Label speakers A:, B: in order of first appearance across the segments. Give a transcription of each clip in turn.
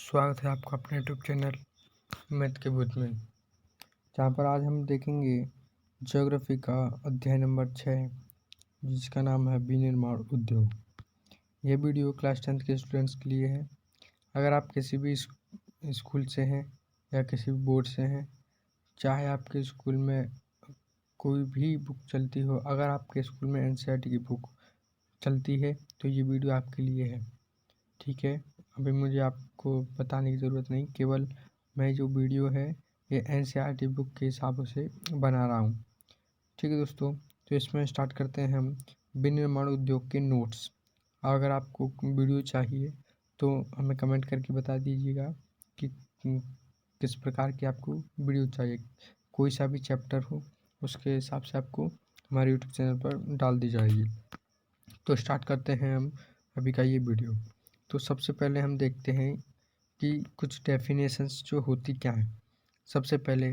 A: स्वागत है आपका अपने यूट्यूब चैनल मैथ के बुध में, जहाँ पर आज हम देखेंगे ज्योग्राफी का अध्याय नंबर 6, जिसका नाम है विनिर्माण उद्योग। यह वीडियो क्लास 10th के स्टूडेंट्स के लिए है। अगर आप किसी भी स्कूल से हैं या किसी भी बोर्ड से हैं, चाहे आपके स्कूल में कोई भी बुक चलती हो, अगर आपके स्कूल में एनसीईआरटी की बुक चलती है तो ये वीडियो आपके लिए है। ठीक है, अभी मुझे आपको बताने की ज़रूरत नहीं, केवल मैं जो वीडियो है ये एनसीईआरटी बुक के हिसाब से बना रहा हूँ। ठीक है दोस्तों, तो इसमें स्टार्ट करते हैं हम विनिर्माण उद्योग के नोट्स। अगर आपको वीडियो चाहिए तो हमें कमेंट करके बता दीजिएगा कि किस प्रकार की आपको वीडियो चाहिए। कोई सा भी चैप्टर हो उसके हिसाब से आपको हमारे यूट्यूब चैनल पर डाल दी जाएगी। तो स्टार्ट करते हैं हम अभी का ये वीडियो। तो सबसे पहले हम देखते हैं कि कुछ डेफिनेशंस जो होती क्या है। सबसे पहले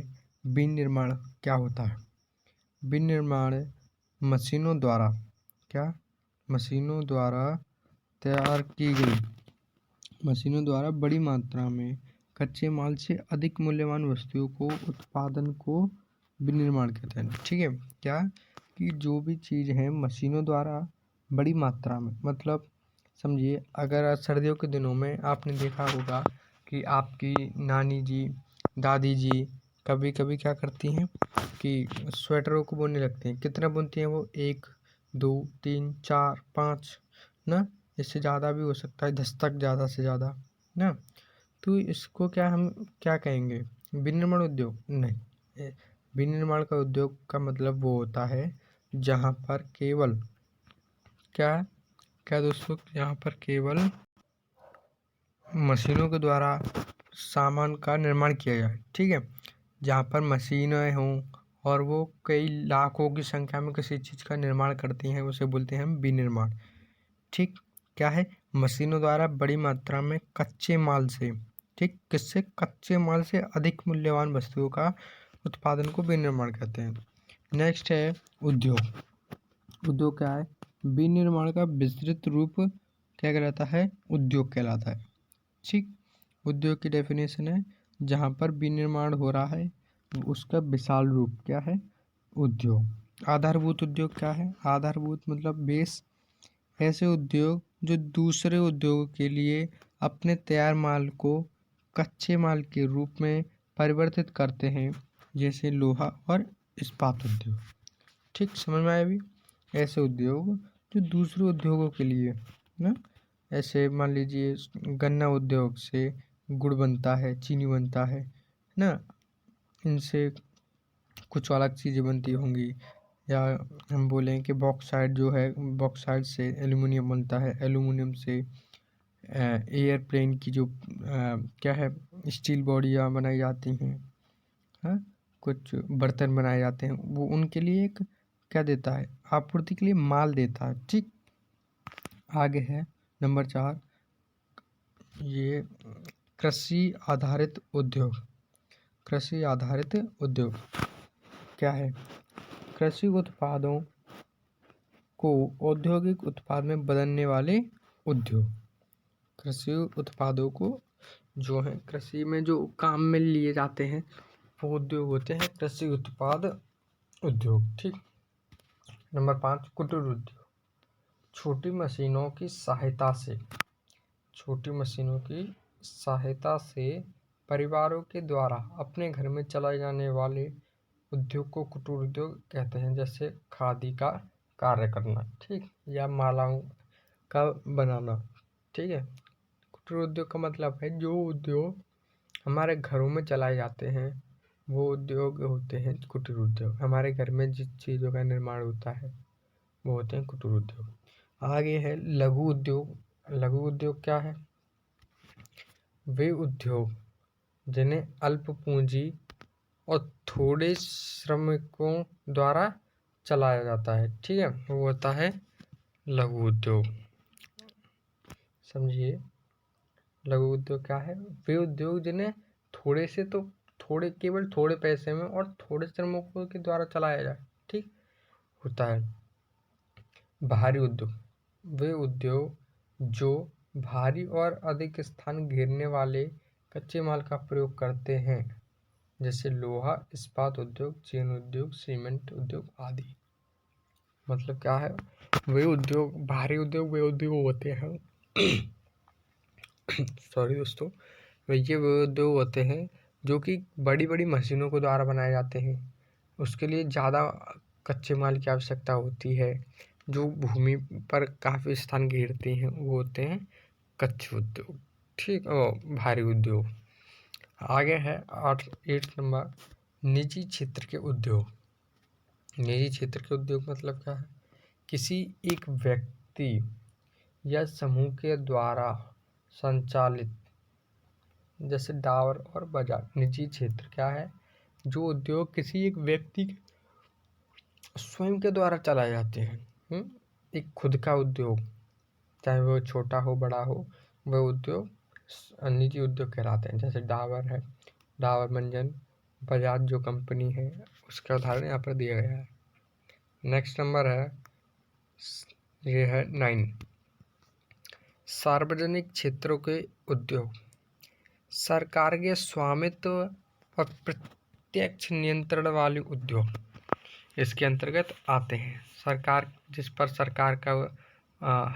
A: विनिर्माण क्या होता है। विनिर्माण मशीनों द्वारा तैयार की गई मशीनों द्वारा बड़ी मात्रा में कच्चे माल से अधिक मूल्यवान वस्तुओं को उत्पादन को विनिर्माण कहते हैं। ठीक है, क्या कि जो भी चीज़ है मशीनों द्वारा बड़ी मात्रा में, मतलब समझिए अगर सर्दियों के दिनों में आपने देखा होगा कि आपकी नानी जी, दादी जी कभी कभी क्या करती हैं कि स्वेटरों को बुनने लगती हैं। कितना बुनती हैं वो? 1 2 3 4 5 ना, इससे ज़्यादा भी हो सकता है, 10 तक ज़्यादा से ज़्यादा ना। तो इसको हम क्या कहेंगे? विनिर्माण उद्योग नहीं। विनिर्माण का उद्योग का मतलब वो होता है जहाँ पर केवल क्या दोस्तों, यहाँ पर केवल मशीनों के द्वारा सामान का निर्माण किया जाए। ठीक है, जहाँ पर मशीनें हों और वो कई लाखों की संख्या में किसी चीज़ का निर्माण करती हैं, उसे बोलते हैं हम विनिर्माण। ठीक, क्या है? मशीनों द्वारा बड़ी मात्रा में कच्चे माल से, ठीक, किससे? कच्चे माल से अधिक मूल्यवान वस्तुओं का उत्पादन को विनिर्माण कहते हैं। नेक्स्ट है उद्योग। उद्योग क्या है? विनिर्माण का विस्तृत रूप क्या कहलाता है? उद्योग कहलाता है। ठीक, उद्योग की डेफिनेशन है जहाँ पर विनिर्माण हो रहा है उसका विशाल रूप क्या है? उद्योग। आधारभूत उद्योग क्या है? आधारभूत मतलब बेस, ऐसे उद्योग जो दूसरे उद्योगों के लिए अपने तैयार माल को कच्चे माल के रूप में परिवर्तित करते हैं, जैसे लोहा और इस्पात उद्योग। ठीक, समझ में आया अभी? ऐसे उद्योग जो दूसरे उद्योगों के लिए ना, ऐसे मान लीजिए गन्ना उद्योग से गुड़ बनता है, चीनी बनता है ना, इनसे कुछ अलग चीज़ें बनती होंगी। या हम बोलें कि बॉक्साइट जो है, बॉक्साइट से एल्युमिनियम बनता है, एल्युमिनियम से एयरप्लेन की जो स्टील बॉडियाँ बनाई जाती हैं, हाँ, कुछ बर्तन बनाए जाते हैं, वो उनके लिए एक क्या देता है? आपूर्ति के लिए माल देता है। ठीक, आगे है नंबर 4, ये कृषि आधारित उद्योग। कृषि आधारित उद्योग क्या है? कृषि उत्पादों को औद्योगिक उत्पाद में बदलने वाले उद्योग। कृषि उत्पादों को जो है कृषि में जो काम में लिए जाते हैं वो उद्योग होते हैं कृषि उत्पाद उद्योग। ठीक, नंबर 5 कुटीर उद्योग। छोटी मशीनों की सहायता से परिवारों के द्वारा अपने घर में चलाए जाने वाले उद्योग को कुटीर उद्योग कहते हैं। जैसे खादी का कार्य करना, ठीक, या मालाओं का बनाना। ठीक है, कुटीर उद्योग का मतलब है जो उद्योग हमारे घरों में चलाए जाते हैं वो उद्योग होते हैं कुटीर उद्योग। हमारे घर में जिस चीज़ों का निर्माण होता है वो होते हैं कुटीर उद्योग। आगे है लघु उद्योग। लघु उद्योग क्या है? वे उद्योग जिन्हें अल्प पूंजी और थोड़े श्रमिकों द्वारा चलाया जाता है। ठीक है, वो होता है लघु उद्योग। समझिए, लघु उद्योग क्या है? वे उद्योग जिन्हें केवल थोड़े पैसे में और थोड़े श्रमिकों के द्वारा चलाया जाए। ठीक, होता है भारी उद्योग। वे उद्योग जो भारी और अधिक स्थान घेरने वाले कच्चे माल का प्रयोग करते हैं, जैसे लोहा, इस्पात उद्योग, चीन उद्योग, सीमेंट उद्योग आदि। मतलब क्या है, वे उद्योग, भारी उद्योग वे उद्योग होते हैं सॉरी दोस्तों, ये वे उद्योग होते हैं जो कि बड़ी बड़ी मशीनों के द्वारा बनाए जाते हैं। उसके लिए ज़्यादा कच्चे माल की आवश्यकता होती है, जो भूमि पर काफ़ी स्थान घेरते हैं, वो होते हैं कच्चे उद्योग। ठीक, भारी उद्योग। आगे है 8 नंबर, निजी क्षेत्र के उद्योग। निजी क्षेत्र के उद्योग मतलब क्या है, किसी एक व्यक्ति या समूह के द्वारा संचालित, जैसे डाबर और बाजार। निजी क्षेत्र क्या है, जो उद्योग किसी एक व्यक्ति स्वयं के द्वारा चलाए जाते हैं। एक खुद का उद्योग, चाहे वो छोटा हो बड़ा हो, वह उद्योग निजी उद्योग कहलाते हैं। जैसे डाबर है, डाबर मंजन, बजाज जो कंपनी है, उसका उदाहरण यहाँ पर दिया गया है। नेक्स्ट नंबर है, ये है 9, सार्वजनिक क्षेत्रों के उद्योग। सरकार के स्वामित्व और प्रत्यक्ष नियंत्रण वाले उद्योग इसके अंतर्गत आते हैं। सरकार, जिस पर सरकार का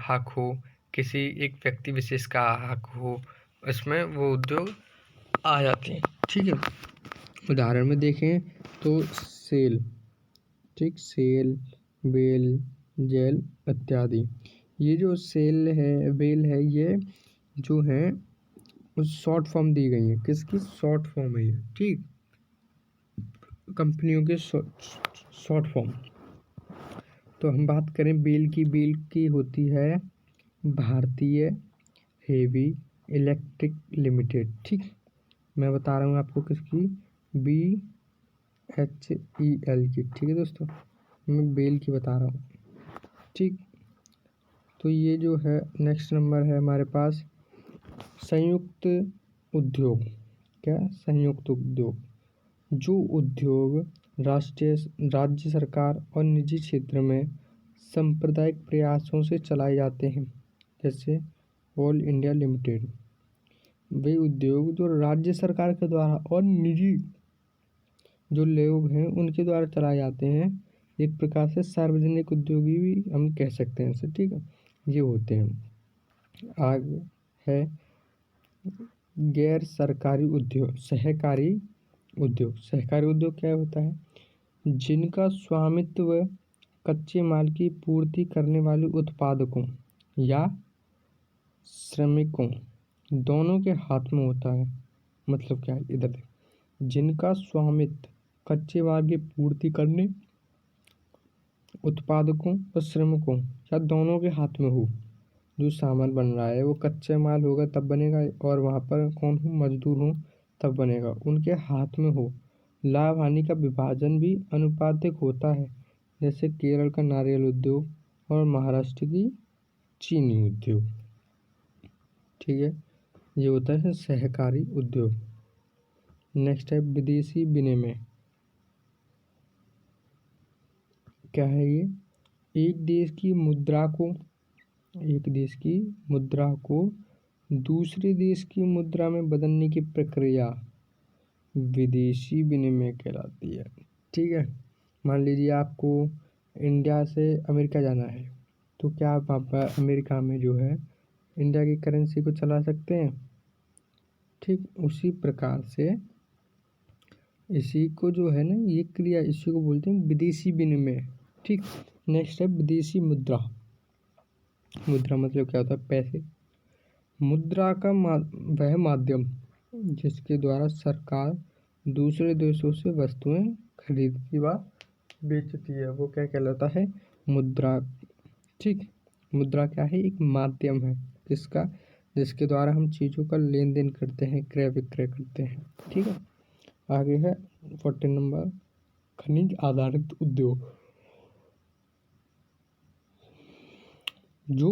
A: हक हो, किसी एक व्यक्ति विशेष का हक हो, इसमें वो उद्योग आ जाते हैं। ठीक है, उदाहरण में देखें तो सेल, ठीक, सेल, बेल, जेल इत्यादि। ये जो सेल है, बेल है, ये जो है शॉर्ट फॉर्म दी गई है। किसकी शॉर्ट फॉर्म है ये, ठीक, कंपनियों के शॉर्ट फॉर्म। तो हम बात करें बेल की होती है भारतीय हेवी इलेक्ट्रिक लिमिटेड। ठीक, मैं बता रहा हूँ आपको किसकी, BHEL की। ठीक है दोस्तों, मैं बेल की बता रहा हूँ। ठीक, तो ये जो है नेक्स्ट नंबर है हमारे पास संयुक्त उद्योग। क्या, संयुक्त उद्योग, जो उद्योग राज्य सरकार और निजी क्षेत्र में सांप्रदायिक प्रयासों से चलाए जाते हैं, जैसे ऑल इंडिया लिमिटेड। वे उद्योग जो राज्य सरकार के द्वारा और निजी जो लोग हैं उनके द्वारा चलाए जाते हैं, एक प्रकार से सार्वजनिक उद्योगी भी हम कह सकते हैं इसे। ठीक है, ये होते हैं। आगे है गैर सरकारी उद्योग, सहकारी उद्योग। सहकारी उद्योग क्या होता है, जिनका स्वामित्व कच्चे माल की पूर्ति करने वाले उत्पादकों या श्रमिकों दोनों के हाथ में होता है। मतलब क्या है, इधर देख, जिनका स्वामित्व कच्चे माल की पूर्ति करने उत्पादकों और श्रमिकों या दोनों के हाथ में हो। जो सामान बन रहा है वो कच्चे माल होगा तब बनेगा, और वहाँ पर कौन हो, मजदूर हो तब बनेगा, उनके हाथ में हो। लाभ हानि का विभाजन भी अनुपातिक होता है, जैसे केरल का नारियल उद्योग और महाराष्ट्र की चीनी उद्योग। ठीक है, ये होता है सहकारी उद्योग। नेक्स्ट है विदेशी विनिमय। क्या है ये, एक देश की मुद्रा को दूसरे देश की मुद्रा में बदलने की प्रक्रिया विदेशी विनिमय कहलाती है। ठीक है, मान लीजिए आपको इंडिया से अमेरिका जाना है, तो क्या आप वहाँ पर अमेरिका में जो है इंडिया की करेंसी को चला सकते हैं। ठीक, उसी प्रकार से इसी को जो है ना, ये क्रिया, इसी को बोलते हैं विदेशी विनिमय। ठीक, नेक्स्ट है विदेशी मुद्रा। मुद्रा मतलब क्या होता है, पैसे। मुद्रा का वह माध्यम जिसके द्वारा सरकार दूसरे देशों से वस्तुएं खरीदती व बेचती है, वो क्या कहलाता है, मुद्रा। ठीक, मुद्रा क्या है, एक माध्यम है जिसके द्वारा हम चीज़ों का लेन देन करते हैं, क्रय विक्रय करते हैं। ठीक है, आगे है 14 नंबर, खनिज आधारित उद्योग। जो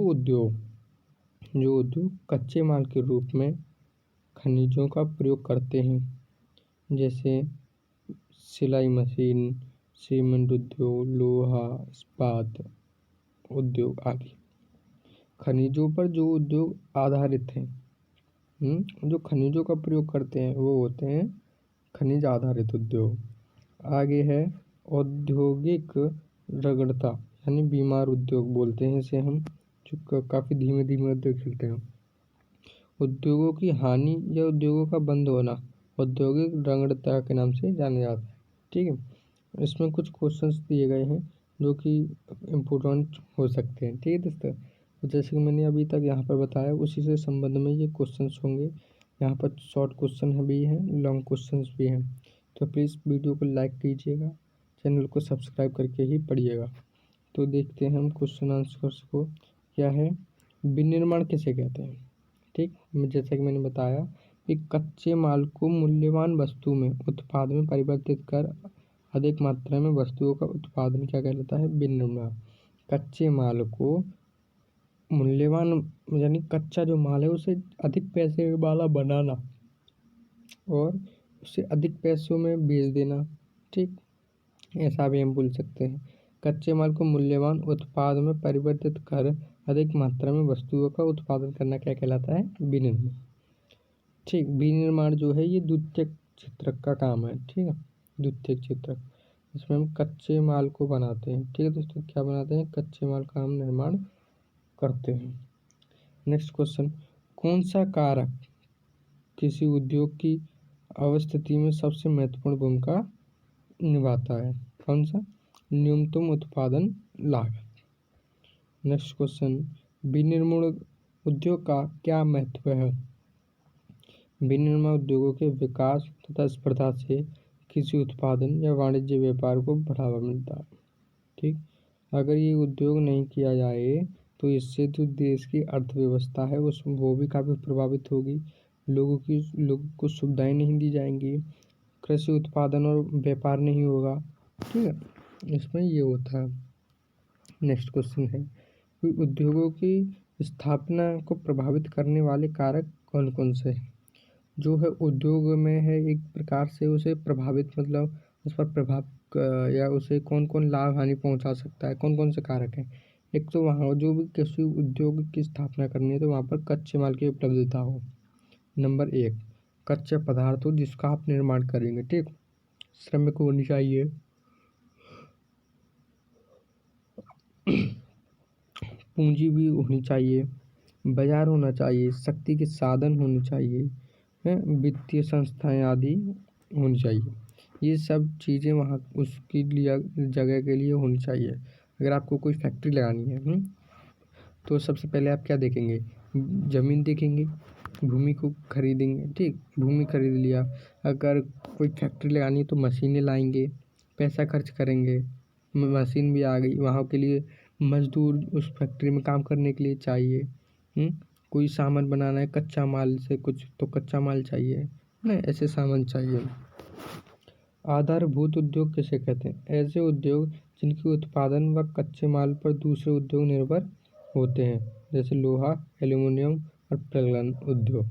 A: उद्योग कच्चे माल के रूप में खनिजों का प्रयोग करते हैं, जैसे सिलाई मशीन, सीमेंट उद्योग, लोहा, इस्पात उद्योग आदि। खनिजों पर जो उद्योग आधारित हैं जो खनिजों का प्रयोग करते हैं वो होते हैं खनिज आधारित उद्योग। आगे है औद्योगिक रगड़ता यानी बीमार उद्योग बोलते हैं इसे हम, जो काफ़ी धीमे धीमे उद्योग चलते हैं। उद्योगों की हानि या उद्योगों का बंद होना औद्योगिक रगड़ता के नाम से जाना जाता है। ठीक है, इसमें कुछ क्वेश्चंस दिए गए हैं जो कि इम्पोर्टेंट हो सकते हैं। ठीक है दोस्तों, तो जैसे कि मैंने अभी तक यहाँ पर बताया उसी से संबंध में ये क्वेश्चंस होंगे। यहाँ पर शॉर्ट क्वेश्चन भी हैं, लॉन्ग क्वेश्चंस भी हैं, तो प्लीज़ वीडियो को लाइक कीजिएगा, चैनल को सब्सक्राइब करके ही पढ़िएगा। तो देखते हैं हम क्वेश्चन आंसर्स को। क्या है, विनिर्माण किसे कहते हैं। ठीक, जैसा कि मैंने बताया कि कच्चे माल को मूल्यवान वस्तु में उत्पाद में परिवर्तित कर अधिक मात्रा में वस्तुओं का उत्पादन क्या कहलाता है, विनिर्माण। कच्चे माल को मूल्यवान यानी कच्चा जो माल है उसे अधिक पैसे वाला बनाना और उसे अधिक पैसों में बेच देना। ठीक, ऐसा भी हम बोल सकते हैं। कच्चे माल को मूल्यवान उत्पाद में परिवर्तित कर अधिक मात्रा में वस्तुओं का उत्पादन करना क्या कहलाता है, विनिर्माण। ठीक, विनिर्माण जो है ये द्वितीयक क्षेत्रक का काम है। ठीक है, द्वितीयक क्षेत्रक, इसमें हम कच्चे माल को बनाते हैं। ठीक है दोस्तों, क्या बनाते हैं, कच्चे माल का हम निर्माण करते हैं। नेक्स्ट क्वेश्चन, कौन सा कारक किसी उद्योग की अवस्थिति में सबसे महत्वपूर्ण भूमिका निभाता है। कौन सा, न्यूनतम उत्पादन लागत। नेक्स्ट क्वेश्चन, विनिर्माण उद्योग का क्या महत्व है। विनिर्माण उद्योगों के विकास तथा स्पर्धा से किसी उत्पादन या वाणिज्य व्यापार को बढ़ावा मिलता है। ठीक, अगर ये उद्योग नहीं किया जाए तो इससे जो देश की अर्थव्यवस्था है उस वो भी काफ़ी प्रभावित होगी, लोगों को सुविधाएं नहीं दी जाएंगी, कृषि उत्पादन और व्यापार नहीं होगा। ठीक है, इसमें ये होता है। नेक्स्ट क्वेश्चन है कि उद्योगों की स्थापना को प्रभावित करने वाले कारक कौन कौन से हैं। जो है उद्योग में है एक प्रकार से उसे प्रभावित मतलब उस पर प्रभाव या उसे कौन कौन लाभ हानि पहुंचा सकता है, कौन कौन से कारक हैं। एक तो वहाँ जो भी किसी उद्योग की स्थापना करनी है तो वहाँ पर कच्चे माल की उपलब्धता हो। नंबर 1, कच्चे पदार्थ हो जिसका आप निर्माण करेंगे। ठीक, श्रमिक होनी चाहिए, पूंजी भी होनी चाहिए, बाजार होना चाहिए, शक्ति के साधन होने चाहिए, वित्तीय संस्थाएं आदि होनी चाहिए। ये सब चीज़ें वहाँ उसकी लिए जगह के लिए होनी चाहिए। अगर आपको कोई फैक्ट्री लगानी है तो सबसे पहले आप क्या देखेंगे, ज़मीन देखेंगे, भूमि को खरीदेंगे। ठीक, भूमि खरीद लिया, अगर कोई फैक्ट्री लगानी है तो मशीनें लाएंगे, पैसा खर्च करेंगे, मशीन भी आ गई, वहाँ के लिए मजदूर उस फैक्ट्री में काम करने के लिए चाहिए। कोई सामान बनाना है कच्चा माल से कुछ तो कच्चा माल चाहिए ना, ऐसे सामान चाहिए। आधारभूत उद्योग किसे कहते हैं, ऐसे उद्योग जिनके उत्पादन व कच्चे माल पर दूसरे उद्योग निर्भर होते हैं, जैसे लोहा, एल्यूमिनियम और प्रज्वलन उद्योग।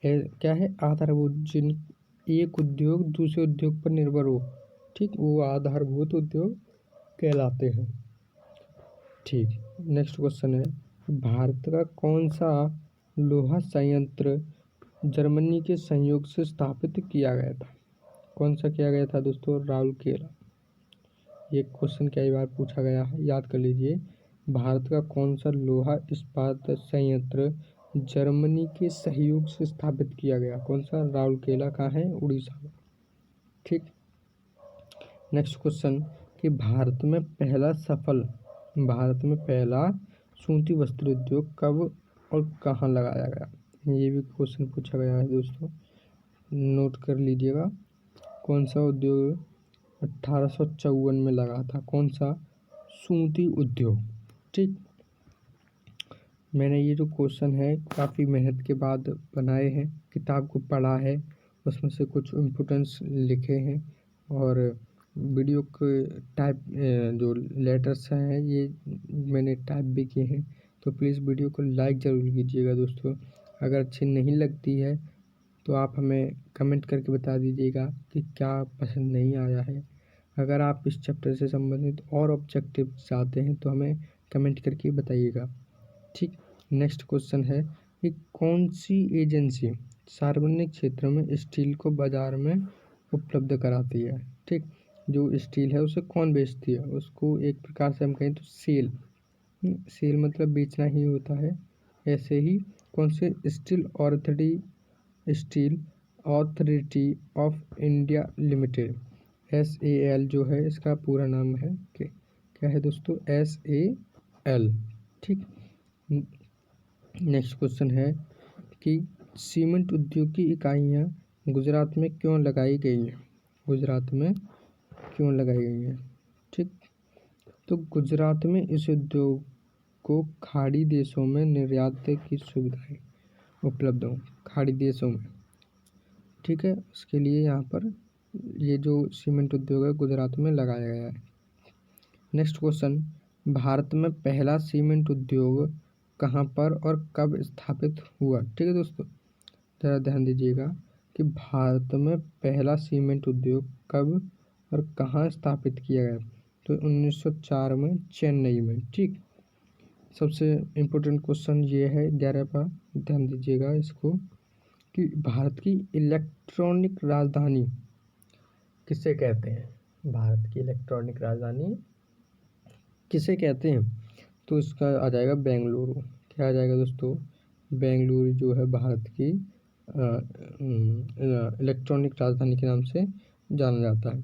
A: क्या है, आधारभूत, जिन एक उद्योग दूसरे उद्योग पर निर्भर हो, ठीक, वो आधारभूत उद्योग कहलाते हैं। ठीक, नेक्स्ट क्वेश्चन है, भारत का कौन सा लोहा संयंत्र जर्मनी के सहयोग से स्थापित किया गया था। कौन सा किया गया था दोस्तों, राउरकेला। ये क्वेश्चन कई बार पूछा गया है, याद कर लीजिए। भारत का कौन सा लोहा इस्पात संयंत्र जर्मनी के सहयोग से स्थापित किया गया, कौन सा, राउरकेला का है, उड़ीसा में। ठीक, नेक्स्ट क्वेश्चन कि भारत में पहला सूती वस्त्र उद्योग कब और कहाँ लगाया गया। ये भी क्वेश्चन पूछा गया है दोस्तों, नोट कर लीजिएगा। कौन सा उद्योग 1854 में लगा था, कौन सा, सूती उद्योग। ठीक, मैंने ये जो क्वेश्चन है काफ़ी मेहनत के बाद बनाए हैं, किताब को पढ़ा है, उसमें से कुछ इम्पोर्टेंस लिखे हैं और वीडियो के टाइप जो लेटर्स हैं ये मैंने टाइप भी किए हैं। तो प्लीज़ वीडियो को लाइक ज़रूर कीजिएगा दोस्तों। अगर अच्छी नहीं लगती है तो आप हमें कमेंट करके बता दीजिएगा कि क्या पसंद नहीं आया है। अगर आप इस चैप्टर से संबंधित और ऑब्जेक्टिव चाहते हैं तो हमें कमेंट करके बताइएगा। ठीक, नेक्स्ट क्वेश्चन है, कि कौन सी एजेंसी सार्वजनिक क्षेत्र में स्टील को बाजार में उपलब्ध कराती है। ठीक, जो स्टील है उसे कौन बेचती है, उसको एक प्रकार से हम कहें तो सेल। सेल मतलब बेचना ही होता है। ऐसे ही कौन से steel authority of India limited, SAL जो है इसका पूरा नाम है क्या है दोस्तों, SAL। ठीक, नेक्स्ट क्वेश्चन है कि सीमेंट उद्योग की इकाइयाँ गुजरात में क्यों लगाई गई हैं। गुजरात में क्यों लगाई गई हैं। ठीक, तो गुजरात में इस उद्योग को खाड़ी देशों में निर्यात की सुविधाएं उपलब्ध हों, खाड़ी देशों में। ठीक है, उसके लिए यहाँ पर ये जो सीमेंट उद्योग है गुजरात में लगाया गया है। नेक्स्ट क्वेश्चन, भारत में पहला सीमेंट उद्योग कहाँ पर और कब स्थापित हुआ। ठीक है दोस्तों, ज़रा ध्यान दीजिएगा कि भारत में पहला सीमेंट उद्योग कब और कहाँ स्थापित किया गया, तो 1904 में चेन्नई में। ठीक, सबसे इम्पोर्टेंट क्वेश्चन ये है 11 का, ध्यान दीजिएगा इसको, कि भारत की इलेक्ट्रॉनिक राजधानी किसे कहते हैं। भारत की इलेक्ट्रॉनिक राजधानी किसे कहते हैं, तो इसका आ जाएगा बेंगलुरु। क्या आ जाएगा दोस्तों, बेंगलुरु जो है भारत की इलेक्ट्रॉनिक राजधानी के नाम से जाना जाता है।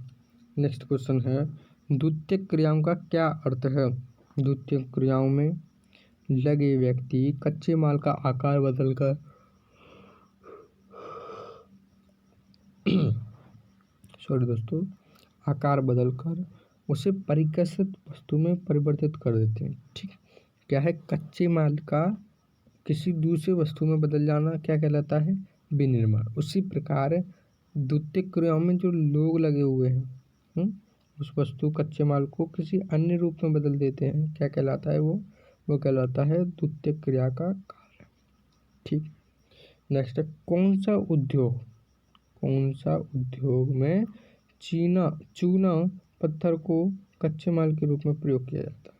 A: नेक्स्ट क्वेश्चन है, द्वितीयक क्रियाओं का क्या अर्थ है। द्वितीयक क्रियाओं में लगे व्यक्ति कच्चे माल का आकार बदलकर आकार बदलकर उसे परिष्कृत वस्तु में परिवर्तित कर देते हैं। ठीक, क्या है, कच्चे माल का किसी दूसरी वस्तु में बदल जाना क्या कहलाता है, विनिर्माण। उसी प्रकार द्वितीयक क्रियाओं में जो लोग लगे हुए हैं उस वस्तु कच्चे माल को किसी अन्य रूप में बदल देते हैं, क्या कहलाता है वो कहलाता है द्वितीयक क्रिया का कार्य। ठीक, नेक्स्ट है, कौन सा उद्योग में चूना पत्थर को कच्चे माल के रूप में प्रयोग किया जाता है।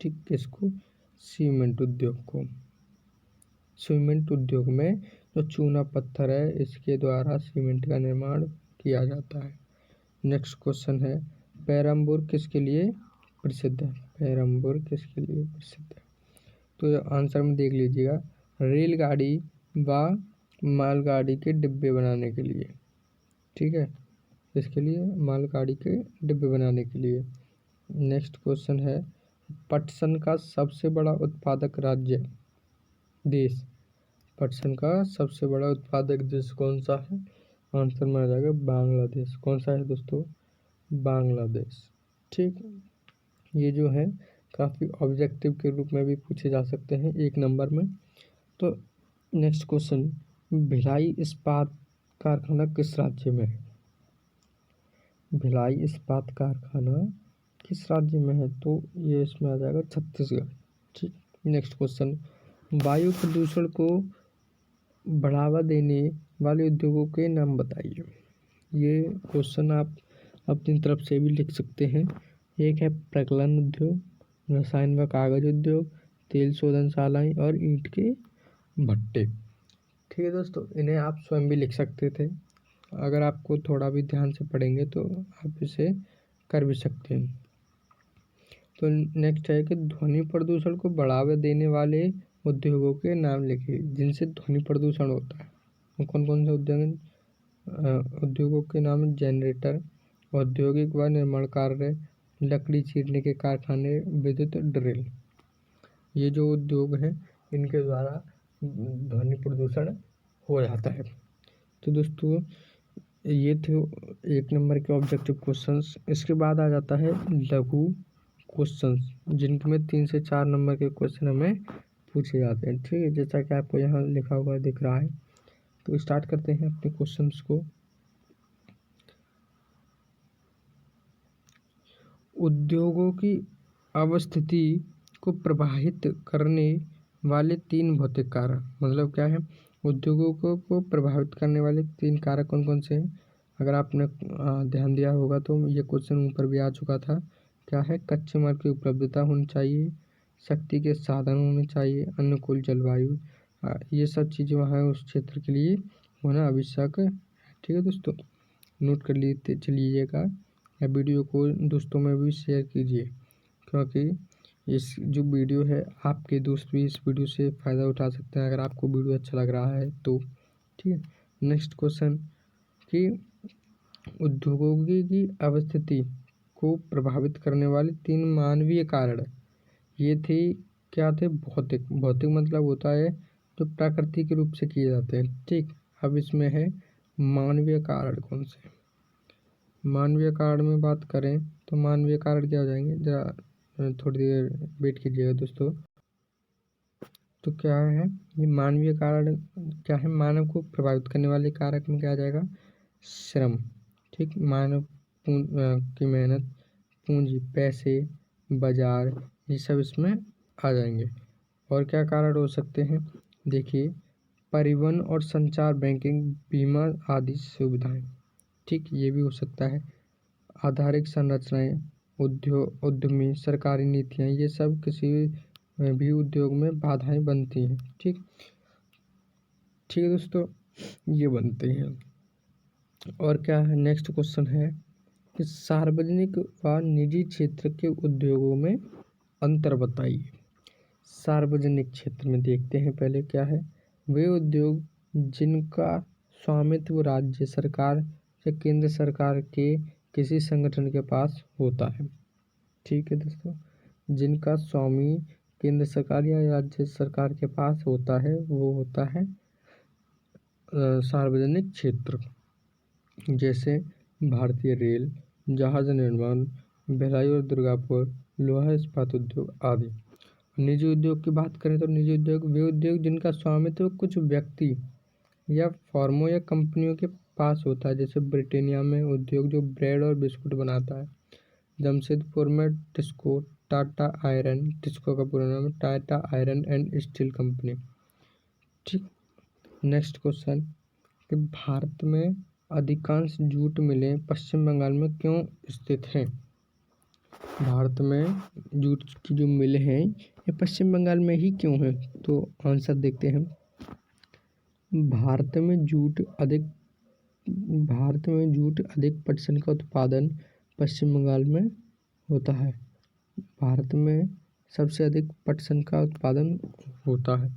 A: ठीक, किसको, सीमेंट उद्योग को। सीमेंट उद्योग में जो चूना पत्थर है इसके द्वारा सीमेंट का निर्माण किया जाता है। नेक्स्ट क्वेश्चन है, पेरम्बूर किसके लिए प्रसिद्ध है। पेरम्बूर किसके लिए प्रसिद्ध है, तो आंसर में देख लीजिएगा, रेलगाड़ी व मालगाड़ी के डिब्बे बनाने के लिए। ठीक है, इसके लिए मालगाड़ी के डिब्बे बनाने के लिए। नेक्स्ट क्वेश्चन है, पटसन का सबसे बड़ा उत्पादक देश। पटसन का सबसे बड़ा उत्पादक देश कौन सा है, आंसर में आ जाएगा बांग्लादेश। कौन सा है दोस्तों, बांग्लादेश। ठीक, ये जो है काफ़ी ऑब्जेक्टिव के रूप में भी पूछे जा सकते हैं 1 नंबर में। तो नेक्स्ट क्वेश्चन, भिलाई इस्पात कारखाना किस राज्य में है। भिलाई इस्पात कारखाना किस राज्य में है, तो ये इसमें आ जाएगा छत्तीसगढ़। ठीक, नेक्स्ट क्वेश्चन, वायु प्रदूषण को बढ़ावा देने वाले उद्योगों के नाम बताइए। ये क्वेश्चन आप अपनी तरफ से भी लिख सकते हैं। एक है प्रकलन उद्योग, रसायन व कागज उद्योग, तेल शोधनशालाएं और ईंट के भट्टे। ठीक है दोस्तों, इन्हें आप स्वयं भी लिख सकते थे। अगर आपको थोड़ा भी ध्यान से पढ़ेंगे तो आप इसे कर भी सकते हैं। तो नेक्स्ट है कि ध्वनि प्रदूषण को बढ़ावा देने वाले उद्योगों के नाम लिखिए जिनसे ध्वनि प्रदूषण होता है। तो कौन कौन से उद्योगों के नाम, जनरेटर, औद्योगिक व निर्माण कार्य, लकड़ी चीरने के कारखाने, विद्युत ड्रिल। ये जो उद्योग हैं इनके द्वारा ध्वनि प्रदूषण हो जाता है। तो दोस्तों ये थे 1 नंबर के ऑब्जेक्टिव क्वेश्चंस। इसके बाद आ जाता है लघु क्वेश्चंस, जिनमें 3 से 4 नंबर के क्वेश्चन हमें पूछे जाते हैं। ठीक है, जैसा कि आपको यहाँ लिखा हुआ दिख रहा है। तो स्टार्ट करते हैं अपने क्वेश्चंस को। उद्योगों की अवस्थिति को प्रभावित करने वाले 3 भौतिक कारक, मतलब क्या है, उद्योगों को प्रभावित करने वाले 3 कारक कौन कौन से हैं। अगर आपने ध्यान दिया होगा तो ये क्वेश्चन ऊपर भी आ चुका था। क्या है, कच्चे माल की उपलब्धता होनी चाहिए, शक्ति के साधन होने चाहिए, अनुकूल जलवायु, ये सब चीज़ें वहाँ उस क्षेत्र के लिए होना आवश्यक है। ठीक है दोस्तों, नोट कर लेते चलिएगा या वीडियो को दोस्तों में भी शेयर कीजिए, क्योंकि इस जो वीडियो है आपके दोस्त भी इस वीडियो से फ़ायदा उठा सकते हैं अगर आपको वीडियो अच्छा लग रहा है तो। ठीक है, नेक्स्ट क्वेश्चन कि उद्योगों की अवस्थिति को प्रभावित करने वाले 3 मानवीय कारण ये थे, क्या थे? भौतिक। भौतिक मतलब होता है जो प्राकृतिक रूप से किए जाते हैं। ठीक, अब इसमें है मानवीय कारण कौन से। मानवीय कारण में बात करें तो मानवीय कारण क्या हो जाएंगे, जरा थोड़ी देर वेट कीजिएगा दोस्तों। तो क्या है ये मानवीय कारण, क्या है? मानव को प्रभावित करने वाले कारक में क्या आ जाएगा? श्रम। ठीक, मानव की मेहनत, पूंजी, पैसे, बाजार, ये सब इसमें आ जाएंगे। और क्या कारण हो सकते हैं? देखिए, परिवहन और संचार, बैंकिंग, बीमा आदि सुविधाएं। ठीक, ये भी हो सकता है। आधारिक संरचनाएं, उद्यमी, सरकारी नीतियां, ये सब किसी भी उद्योग में बाधाएं बनती हैं। ठीक, ठीक है दोस्तों, ये बनते हैं। और क्या है, नेक्स्ट क्वेश्चन है कि सार्वजनिक व निजी क्षेत्र के उद्योगों में अंतर बताइए। सार्वजनिक क्षेत्र में देखते हैं पहले क्या है, वे उद्योग जिनका स्वामित्व राज्य सरकार या केंद्र सरकार के किसी संगठन के पास होता है। ठीक है दोस्तों, जिनका स्वामी केंद्र सरकार या राज्य सरकार के पास होता है वो होता है सार्वजनिक क्षेत्र। जैसे भारतीय रेल, जहाज निर्माण, भिलाई और दुर्गापुर, लोहा इस्पात उद्योग आदि। निजी उद्योग की बात करें तो निजी उद्योग वे उद्योग जिनका स्वामित्व कुछ व्यक्ति या फर्मों या कंपनियों के पास होता है। जैसे ब्रिटानिया में उद्योग जो ब्रेड और बिस्कुट बनाता है, जमशेदपुर में टिस्को, टाटा आयरन, टिस्को का पूरा नाम है Tata iron and steel company. ठीक, नेक्स्ट क्वेश्चन कि भारत में अधिकांश जूट मिलें पश्चिम बंगाल में क्यों स्थित हैं? भारत में जूट की जो मिलें हैं ये पश्चिम बंगाल में ही क्यों है? तो आंसर देखते हैं। भारत में जूट अधिक पटसन का उत्पादन पश्चिम बंगाल में होता है। भारत में सबसे अधिक पटसन का उत्पादन होता है,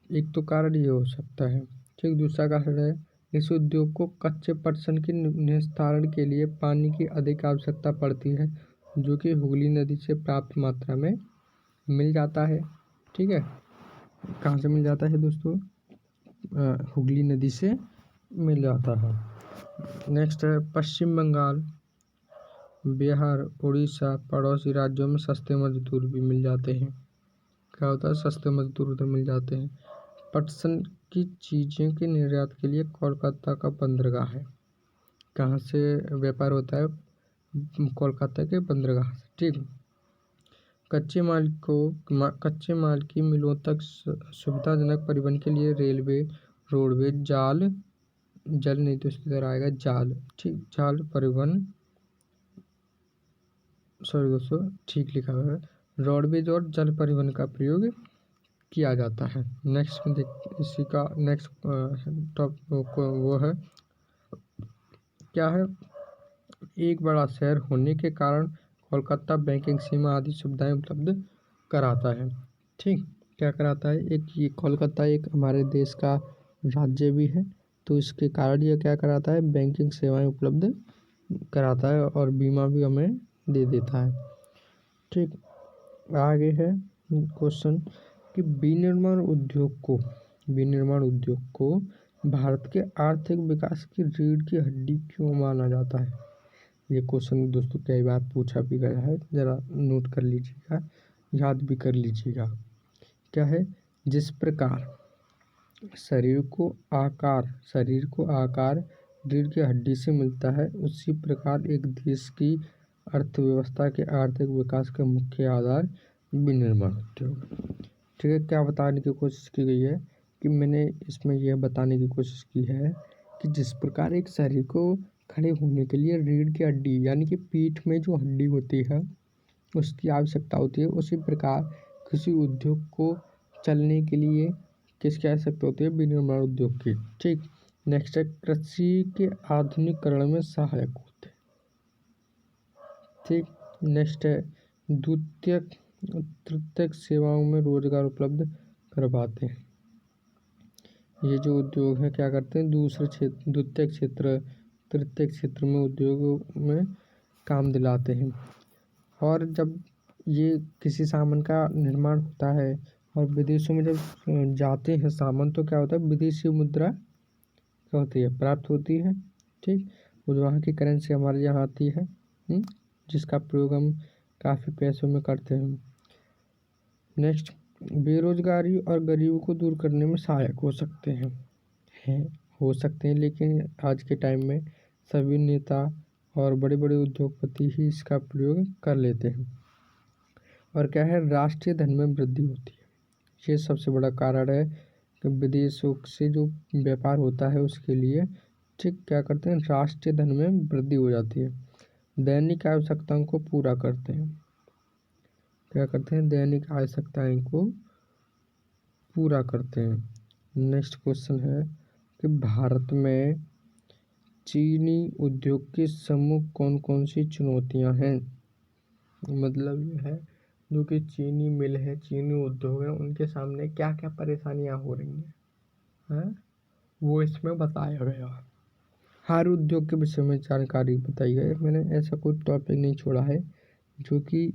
A: एक तो कारण ये हो सकता है। ठीक, दूसरा कारण है इस उद्योग को कच्चे पटसन के निस्तारण के लिए पानी की अधिक आवश्यकता पड़ती है, जो कि हुगली नदी से प्राप्त मात्रा में मिल जाता है। ठीक है, कहाँ से मिल जाता है दोस्तों? हुगली नदी से मिल जाता है। नेक्स्ट है पश्चिम बंगाल, बिहार, उड़ीसा, पड़ोसी राज्यों में सस्ते मजदूर भी मिल जाते हैं। क्या होता है? सस्ते मजदूर उधर मिल जाते हैं। पटसन की चीज़ों के निर्यात के लिए कोलकाता का बंदरगाह है। कहाँ से व्यापार होता है? कोलकाता के बंदरगाह से। ठीक, कच्चे माल की मिलों तक सुविधाजनक परिवहन के लिए रेलवे, रोडवेज, जल नहीं तो इसकी तरह आएगा जाल। ठीक, जाल परिवहन, सॉरी दोस्तों ठीक लिखा हुआ है, रोडवेज और जल परिवहन का प्रयोग किया जाता है। नेक्स्ट में देख इसी का नेक्स्ट टॉप वो है क्या है, एक बड़ा शहर होने के कारण कोलकाता बैंकिंग, सीमा आदि सुविधाएं उपलब्ध कराता है। ठीक, क्या कराता है? एक ये कोलकाता एक हमारे देश का राज्य भी है, तो इसके कारण ये क्या कराता है? बैंकिंग सेवाएं उपलब्ध कराता है और बीमा भी हमें दे देता है। ठीक, आगे है क्वेश्चन कि विनिर्माण उद्योग को भारत के आर्थिक विकास की रीढ़ की हड्डी क्यों माना जाता है? ये क्वेश्चन दोस्तों कई बार पूछा भी गया है, जरा नोट कर लीजिएगा, याद भी कर लीजिएगा। क्या है? जिस प्रकार शरीर को आकार रीढ़ की हड्डी से मिलता है, उसी प्रकार एक देश की अर्थव्यवस्था के आर्थिक विकास का मुख्य आधार विनिर्माण उद्योग। ठीक है, क्या बताने की कोशिश की गई है कि मैंने इसमें यह बताने की कोशिश की है कि जिस प्रकार एक शरीर को खड़े होने के लिए रीढ़ की हड्डी यानी कि पीठ में जो हड्डी होती है उसकी आवश्यकता होती है, उसी प्रकार किसी उद्योग को चलने के लिए किसकी आवश्यकता होती है? विनिर्माण उद्योग की। ठीक। नेक्स्ट है कृषि के आधुनिकीकरण में सहायक होते हैं। ठीक। नेक्स्ट है द्वितीयक तृतीयक सेवाओं में रोजगार उपलब्ध करवाते हैं। ये जो उद्योग है क्या करते हैं? दूसरे क्षेत्र, द्वितीयक क्षेत्र, तृतीयक क्षेत्र में उद्योगों में काम दिलाते हैं। और जब ये किसी सामान का निर्माण होता है और विदेशों में जब जाते हैं सामान, तो क्या होता है? विदेशी मुद्रा क्या होती है? प्राप्त होती है। ठीक। और वहाँ की करेंसी हमारे यहाँ आती है, जिसका प्रयोग हम काफ़ी पैसों में करते हैं। नेक्स्ट, बेरोजगारी और गरीबी को दूर करने में सहायक हो सकते हैं, लेकिन आज के टाइम में सभी नेता और बड़े बड़े उद्योगपति ही इसका प्रयोग कर लेते हैं। और क्या है? राष्ट्रीय धन में वृद्धि होती है। ये सबसे बड़ा कारण है कि विदेशों से जो व्यापार होता है उसके लिए ठीक क्या करते हैं? राष्ट्रीय धन में वृद्धि हो जाती है। दैनिक आवश्यकताओं को पूरा करते हैं। क्या करते हैं? दैनिक आवश्यकताएं को पूरा करते हैं। नेक्स्ट क्वेश्चन है कि भारत में चीनी उद्योग के सम्मुख कौन कौन सी चुनौतियां हैं? मतलब ये है जो कि चीनी मिल है, चीनी उद्योग है, उनके सामने क्या क्या परेशानियां हो रही हैं, वो इसमें बताया गया। हर उद्योग के विषय में जानकारी बताई गई। मैंने ऐसा कोई टॉपिक नहीं छोड़ा है जो कि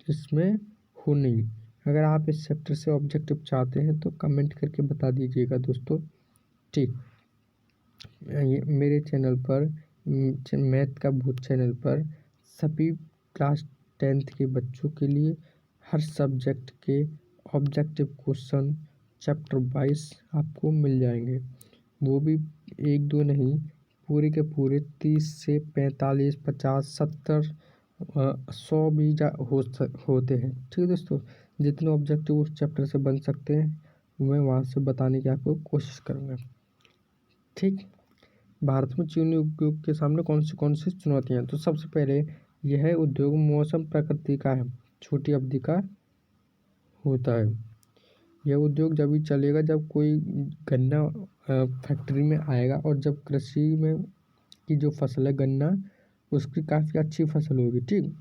A: इसमें हो नहीं। अगर आप इस चैप्टर से ऑब्जेक्टिव चाहते हैं तो कमेंट करके बता दीजिएगा दोस्तों। ठीक। मेरे चैनल पर, मैथ का भूत चैनल पर सभी क्लास 10th के बच्चों के लिए हर सब्जेक्ट के ऑब्जेक्टिव क्वेश्चन चैप्टर वाइज आपको मिल जाएंगे। वो भी एक दो नहीं, पूरे के पूरे 30 से 45, 50, 70, 100 भी होते हैं। ठीक है दोस्तों, जितने ऑब्जेक्टिव उस चैप्टर से बन सकते हैं मैं वहाँ से बताने की आपको कोशिश करूँगा। ठीक। भारत में चीनी उद्योग के सामने कौन सी चुनौतियाँ हैं? तो सबसे पहले यह उद्योग मौसम प्रकृति का है, छोटी अवधि का होता है। यह उद्योग जब भी चलेगा जब कोई गन्ना फैक्ट्री में आएगा और जब कृषि में की जो फसल है गन्ना, उसकी काफ़ी अच्छी फसल होगी। ठीक।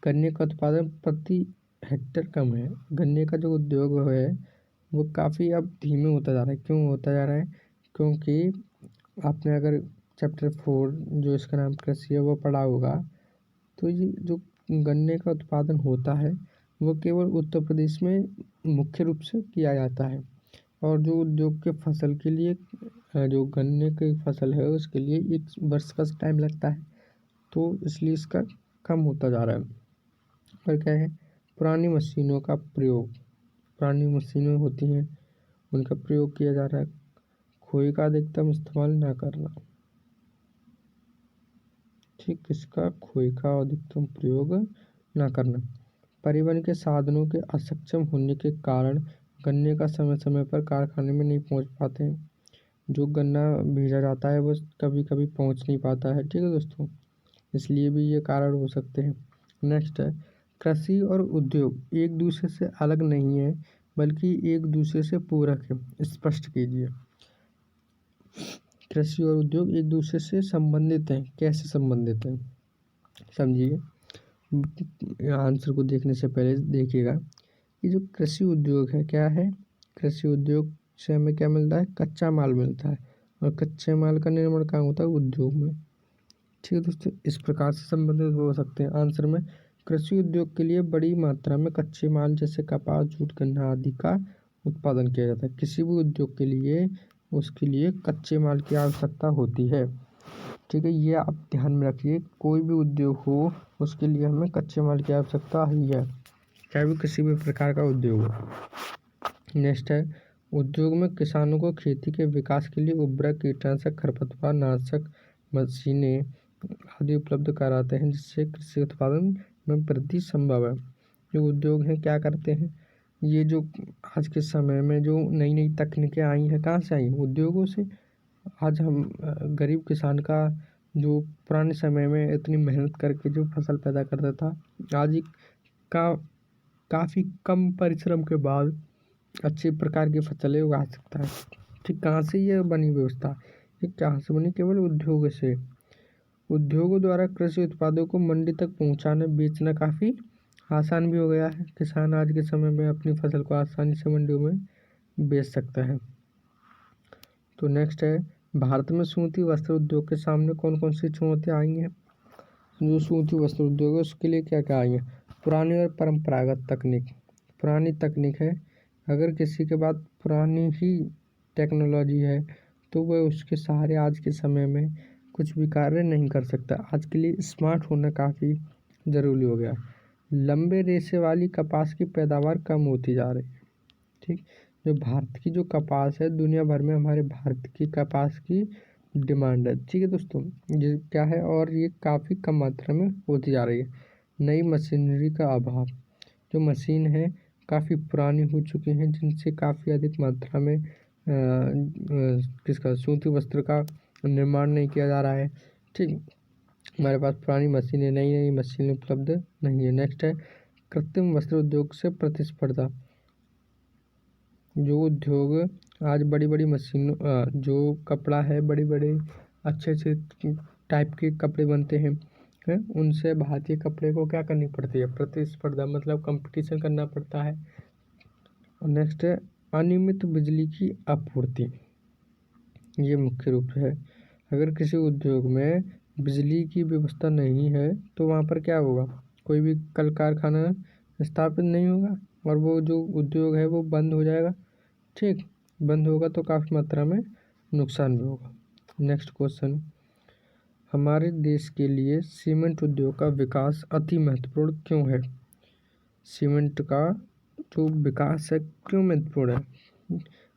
A: गन्ने का उत्पादन प्रति हेक्टेयर कम है। गन्ने का जो उद्योग है वो काफ़ी अब धीमे होता जा रहा है। क्यों होता जा रहा है? क्योंकि आपने अगर चैप्टर 4 जो इसका नाम कृषि है वो पढ़ा होगा, तो ये जो गन्ने का उत्पादन होता है वो केवल उत्तर प्रदेश में मुख्य रूप से किया जाता है। और जो उद्योग के फसल के लिए, जो गन्ने की फसल है उसके लिए 1 वर्ष का टाइम लगता है, तो इसलिए इसका कम होता जा रहा है। और क्या है? पुरानी मशीनों का प्रयोग, पुरानी मशीनें होती हैं उनका प्रयोग किया जा रहा है। खोए का अधिकतम इस्तेमाल ना करना। ठीक। इसका खोए का अधिकतम प्रयोग ना करना। परिवहन के साधनों के असक्षम होने के कारण गन्ने का समय समय पर कारखाने में नहीं पहुंच पाते हैं। जो गन्ना भेजा जाता है वो कभी कभी पहुंच नहीं पाता है। ठीक है दोस्तों, इसलिए भी ये कारण हो सकते हैं। नेक्स्ट है कृषि और उद्योग एक दूसरे से अलग नहीं है बल्कि एक दूसरे से पूरक है। स्पष्ट कीजिए। कृषि और उद्योग एक दूसरे से संबंधित हैं। कैसे संबंधित हैं? समझिए। आंसर को देखने से पहले देखिएगा कि जो कृषि उद्योग है क्या है? कृषि उद्योग से हमें क्या मिलता है? कच्चा माल मिलता है और कच्चे माल का निर्माण कहाँ होता है? उद्योग में। ठीक है दोस्तों, इस प्रकार से संबंधित हो सकते हैं। आंसर में कृषि उद्योग के लिए बड़ी मात्रा में कच्चे माल जैसे कपास, जूट, गन्ना आदि का उत्पादन किया जाता है। किसी भी उद्योग के लिए उसके लिए कच्चे माल की आवश्यकता होती है। ठीक है, ये आप ध्यान में रखिए। कोई भी उद्योग हो उसके लिए हमें कच्चे माल की आवश्यकता ही है, चाहे भी किसी भी प्रकार का उद्योग हो। नेक्स्ट है उद्योग में किसानों को खेती के विकास के लिए उर्वरक, कीटनाशक, खरपतवार नाशक मशीनें आदि उपलब्ध कराते हैं, जिससे कृषि उत्पादन में वृद्धि संभव है। जो उद्योग हैं क्या करते हैं? ये जो आज के समय में जो नई नई तकनीकें आई हैं, कहाँ से आई हैं? उद्योगों से। आज हम गरीब किसान का जो पुराने समय में इतनी मेहनत करके जो फसल पैदा करता था, आज काफ़ी कम परिश्रम के बाद अच्छी प्रकार की फसलें उगा सकता है। ठीक, कहाँ से ये बनी व्यवस्था? ये कहाँ से बनी? केवल उद्योग से। उद्योगों द्वारा कृषि उत्पादों को मंडी तक पहुंचाना बेचना काफ़ी आसान भी हो गया है। किसान आज के समय में अपनी फसल को आसानी से मंडियों में बेच सकता है। तो नेक्स्ट है, भारत में सूती वस्त्र उद्योग के सामने कौन कौन सी चुनौतियाँ आई हैं? जो सूती वस्त्र उद्योग है उसके लिए क्या क्या आई है? पुरानी और परंपरागत तकनीक। पुरानी तकनीक है, अगर किसी के पास पुरानी ही टेक्नोलॉजी है तो वह उसके सहारे आज के समय में कुछ भी कार्य नहीं कर सकता। आज के लिए स्मार्ट होना काफ़ी ज़रूरी हो गया। लंबे रेशे वाली कपास की पैदावार कम होती जा रही है। ठीक, जो भारत की जो कपास है, दुनिया भर में हमारे भारत की कपास की डिमांड है। ठीक है दोस्तों, ये क्या है, और ये काफ़ी कम मात्रा में होती जा रही है। नई मशीनरी का अभाव, जो मशीन है काफ़ी पुरानी हो चुकी हैं जिनसे काफ़ी अधिक मात्रा में किसका सूती वस्त्र का निर्माण नहीं किया जा रहा है। ठीक, हमारे पास पुरानी मशीनें, नई नई मशीनें उपलब्ध नहीं है। नेक्स्ट है, कृत्रिम वस्त्र उद्योग से प्रतिस्पर्धा। जो उद्योग आज बड़ी बड़ी मशीनों जो कपड़ा है, बड़े बड़े अच्छे अच्छे टाइप के कपड़े बनते हैं उनसे भारतीय कपड़े को क्या करनी पड़ती है? प्रतिस्पर्धा, मतलब कंपटीशन करना पड़ता है। और नेक्स्ट है, अनियमित बिजली की आपूर्ति। ये मुख्य रूप से है, अगर किसी उद्योग में बिजली की व्यवस्था नहीं है तो वहाँ पर क्या होगा? कोई भी कल कारखाना स्थापित नहीं होगा और वो जो उद्योग है वो बंद हो जाएगा। ठीक, बंद होगा तो काफ़ी मात्रा में नुकसान भी होगा। नेक्स्ट क्वेश्चन, हमारे देश के लिए सीमेंट उद्योग का विकास अति महत्वपूर्ण क्यों है? सीमेंट का जो विकास है क्यों महत्वपूर्ण है?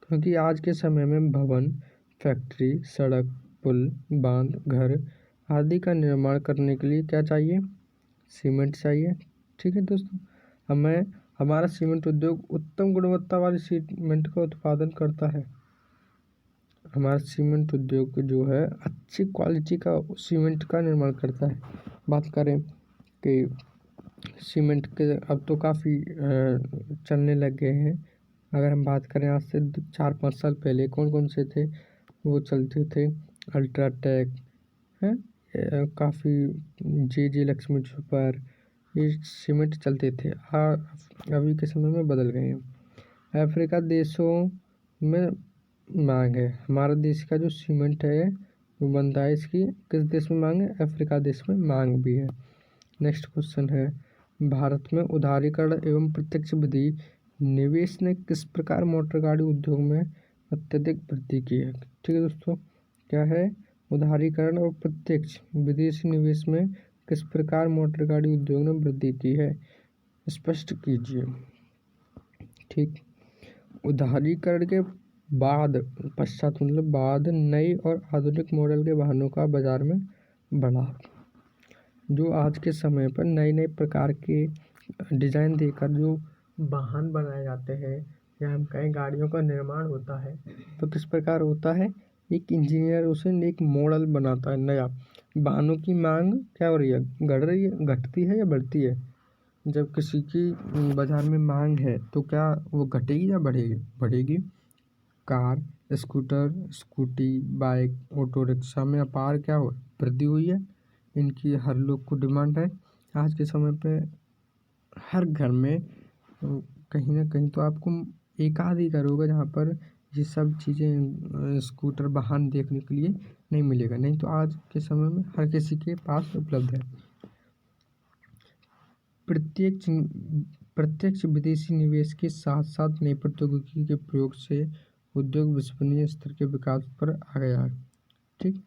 A: क्योंकि आज के समय में भवन, फैक्ट्री, सड़क, पुल, बांध, घर आदि का निर्माण करने के लिए क्या चाहिए? सीमेंट चाहिए। ठीक है दोस्तों, हमारा सीमेंट उद्योग उत्तम गुणवत्ता वाली सीमेंट का उत्पादन करता है। हमारा सीमेंट उद्योग जो है अच्छी क्वालिटी का सीमेंट का निर्माण करता है। बात करें कि सीमेंट के अब तो काफ़ी चलने लग गए हैं। अगर हम बात करें आज से 4-5 साल पहले कौन कौन से थे, वो चलते थे अल्ट्राटेक है, काफ़ी जे लक्ष्मी सुपर, ये सीमेंट चलते थे। अभी के समय में बदल गए हैं। अफ्रीका देशों में मांग है, हमारा देश का जो सीमेंट है वो बनता है, इसकी किस देश में मांग है? अफ्रीका देश में मांग भी है। नेक्स्ट क्वेश्चन है, भारत में उदारीकरण एवं प्रत्यक्ष विदेशी निवेश ने किस प्रकार मोटर गाड़ी उद्योग में अत्यधिक वृद्धि की है? ठीक है दोस्तों, क्या है? उदारीकरण और प्रत्यक्ष विदेशी निवेश में किस प्रकार मोटर गाड़ी उद्योग ने वृद्धि की है? स्पष्ट कीजिए। ठीक, उदारीकरण के बाद पश्चात मतलब बाद नई और आधुनिक मॉडल के वाहनों का बाजार में बढ़ा। जो आज के समय पर नए नए प्रकार के डिज़ाइन देकर जो वाहन बनाए जाते हैं या हम कहीं गाड़ियों का निर्माण होता है तो किस प्रकार होता है? एक इंजीनियर उसे एक मॉडल बनाता है नया। वाहनों की मांग क्या हो रही है? बढ़ रही है, घटती है या बढ़ती है? जब किसी की बाजार में मांग है तो क्या वो घटेगी या बढ़ेगी? बढ़ेगी। Car, scooter, scooty, bike, auto rickshaw में अपार क्या हो वृद्धि हुई है। इनकी हर लोग को डिमांड है। आज के समय पे हर घर में कहीं ना कहीं तो आपको एक आध ही घर होगा जहाँ पर ये सब चीज़ें स्कूटर वाहन देखने के लिए नहीं मिलेगा, नहीं तो आज के समय में हर किसी के पास उपलब्ध है। प्रत्यक्ष प्रत्यक्ष विदेशी निवेश के साथ साथ नई प्रौद्योगिकी के प्रयोग से उद्योग विश्वसनीय स्तर के विकास पर आ गया है। ठीक,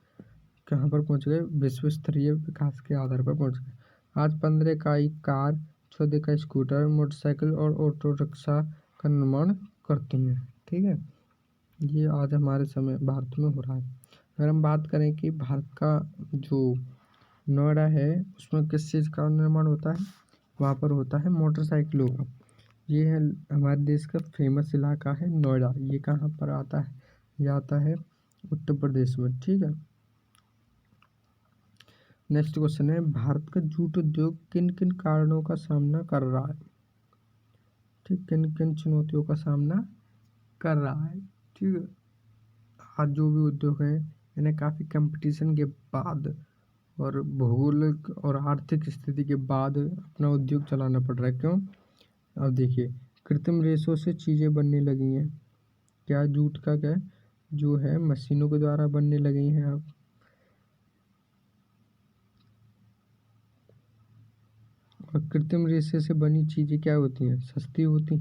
A: कहाँ पर पहुँच गए? विश्व स्तरीय विकास के आधार पर पहुँच गए। आज 15 इकाई कार, 14 इकाई स्कूटर, मोटरसाइकिल और ऑटो रिक्शा का निर्माण करती हैं। ठीक है, ये आज हमारे समय भारत में हो रहा है। अगर हम बात करें कि भारत का जो नोएडा है उसमें किस चीज़ का निर्माण होता है? वहाँ पर होता है मोटरसाइकिलों का। ये है हमारे देश का फेमस इलाका है नोएडा। ये कहाँ पर आता है? ये आता है उत्तर प्रदेश में। ठीक है, नेक्स्ट क्वेश्चन है, भारत का जूट उद्योग किन किन कारणों का सामना कर रहा है? ठीक, किन किन चुनौतियों का सामना कर रहा है। ठीक है, आज जो भी उद्योग हैं इन्हें काफ़ी कंपटीशन के बाद और भौगोलिक और आर्थिक स्थिति के बाद अपना उद्योग चलाना पड़ रहा है। क्यों? अब देखिए, कृत्रिम रेशों से चीज़ें बनने लगी हैं। क्या? जूट का क्या जो है मशीनों के द्वारा बनने लगी हैं अब। और कृत्रिम रेशे से बनी चीज़ें क्या होती हैं? सस्ती होती।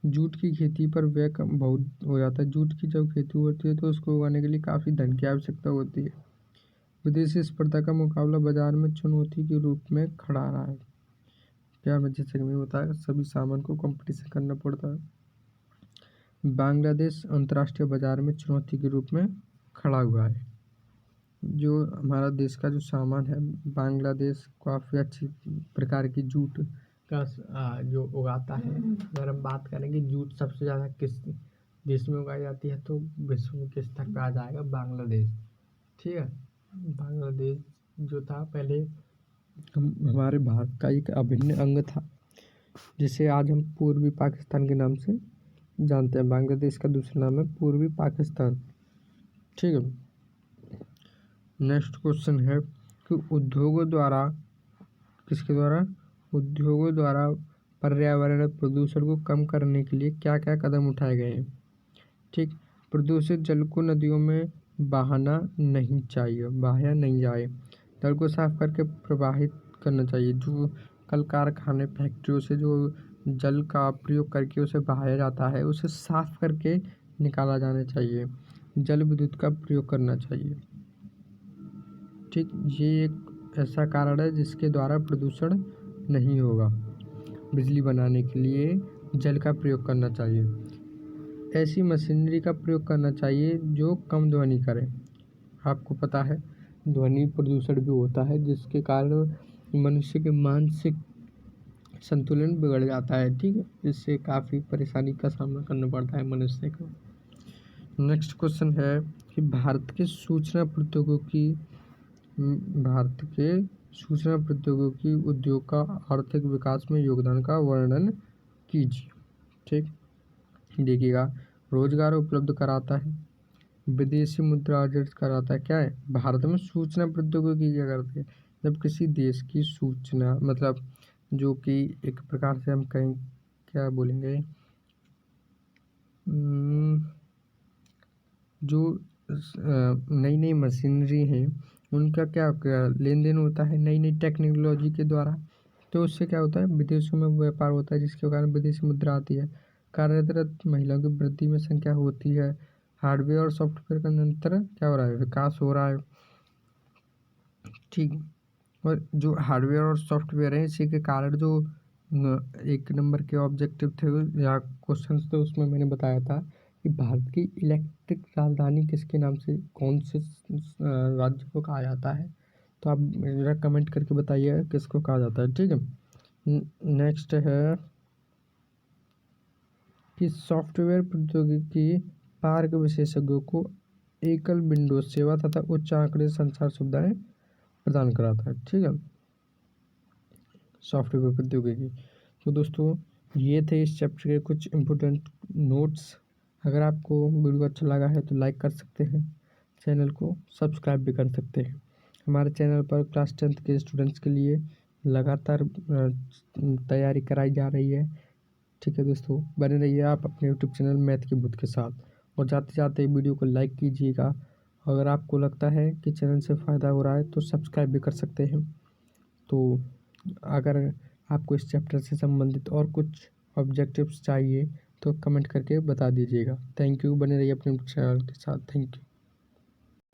A: जूट की खेती पर व्यय कम बहुत हो जाता है। जूट की जब खेती होती है तो उसको उगाने के लिए काफ़ी धन की आवश्यकता होती है। विदेशी स्पर्धा का मुकाबला बाजार में चुनौती के रूप में खड़ा रहा है। क्या? मैं जैसे कि मैंने बताया, सभी सामान को कंपटीशन करना पड़ता है। बांग्लादेश अंतर्राष्ट्रीय बाजार में चुनौती के रूप में खड़ा हुआ है। जो हमारा देश का जो सामान है, बांग्लादेश काफ़ी अच्छी प्रकार की जूट का जो उगाता है। अगर हम बात करें कि जूट सबसे ज़्यादा किस देश में उगाई जाती है तो विश्व में किस स्तर पर आ जाएगा? बांग्लादेश। ठीक है, बांग्लादेश जो था पहले हमारे भारत का एक अभिन्न अंग था, जिसे आज हम पूर्वी पाकिस्तान के नाम से जानते हैं। बांग्लादेश का दूसरा नाम है पूर्वी पाकिस्तान। ठीक है, नेक्स्ट क्वेश्चन है कि उद्योगों द्वारा, किसके द्वारा? उद्योगों द्वारा पर्यावरण प्रदूषण को कम करने के लिए क्या क्या कदम उठाए गए हैं। ठीक, प्रदूषित जल को नदियों में बहाया नहीं जाए। जल को साफ करके प्रवाहित करना चाहिए। जो कल कारखाने फैक्ट्रियों से जो जल का प्रयोग करके उसे बहाया जाता है उसे साफ करके निकाला जाना चाहिए। जल विद्युत का प्रयोग करना चाहिए। ठीक, ये एक ऐसा कारण है जिसके द्वारा प्रदूषण नहीं होगा। बिजली बनाने के लिए जल का प्रयोग करना चाहिए। ऐसी मशीनरी का प्रयोग करना चाहिए जो कम ध्वनि करे। आपको पता है ध्वनि प्रदूषण भी होता है, जिसके कारण मनुष्य के मानसिक संतुलन बिगड़ जाता है। ठीक है, इससे काफ़ी परेशानी का सामना करना पड़ता है मनुष्य को। नेक्स्ट क्वेश्चन है कि भारत के सूचना प्रौद्योगिकी उद्योग का आर्थिक विकास में योगदान का वर्णन कीजिए। ठीक, देखिएगा, रोजगार उपलब्ध कराता है, विदेशी मुद्रा अर्जित कराता है। क्या है? भारत में सूचना प्रौद्योगिकी क्या करती है? जब किसी देश की सूचना, मतलब जो कि एक प्रकार से हम कहें, क्या बोलेंगे, जो नई नई मशीनरी हैं उनका क्या लेन देन होता है नई नई टेक्नोलॉजी के द्वारा। तो उससे क्या होता है? विदेशों में व्यापार होता है, जिसके कारण विदेशी मुद्रा आती है। कार्यरत महिलाओं की वृद्धि में संख्या होती है। हार्डवेयर और सॉफ्टवेयर का निरंतर क्या हो रहा है? विकास हो रहा है। ठीक, और जो हार्डवेयर और सॉफ्टवेयर है इसी के कारण जो एक नंबर के ऑब्जेक्टिव थे या क्वेश्चंस थे उसमें मैंने बताया था कि भारत की इलेक्ट्रिक राजधानी किसके नाम से, कौन से राज्य को कहा जाता है। तो आप मेरा कमेंट करके बताइए किसको कहा जाता है। ठीक है, नेक्स्ट है कि सॉफ्टवेयर प्रौद्योगिकी पार्क विशेषज्ञों को एकल विंडोज सेवा तथा उच्च आंकड़े संचार सुविधाएं प्रदान कराता है। ठीक है, सॉफ्टवेयर प्रौद्योगिकी। तो दोस्तों, ये थे इस चैप्टर के कुछ इम्पोर्टेंट नोट्स। अगर आपको वीडियो अच्छा लगा है तो लाइक कर सकते हैं, चैनल को सब्सक्राइब भी कर सकते हैं। हमारे चैनल पर क्लास 10th के स्टूडेंट्स के लिए लगातार तैयारी कराई जा रही है। ठीक है दोस्तों, बने रहिए आप अपने यूट्यूब चैनल मैथ की बुक के साथ। और जाते जाते वीडियो को लाइक कीजिएगा। अगर आपको लगता है कि चैनल से फ़ायदा हो रहा है तो सब्सक्राइब भी कर सकते हैं। तो अगर आपको इस चैप्टर से संबंधित और कुछ ऑब्जेक्टिव्स चाहिए तो कमेंट करके बता दीजिएगा। थैंक यू, बने रहिए अपने चैनल के साथ। Thank you.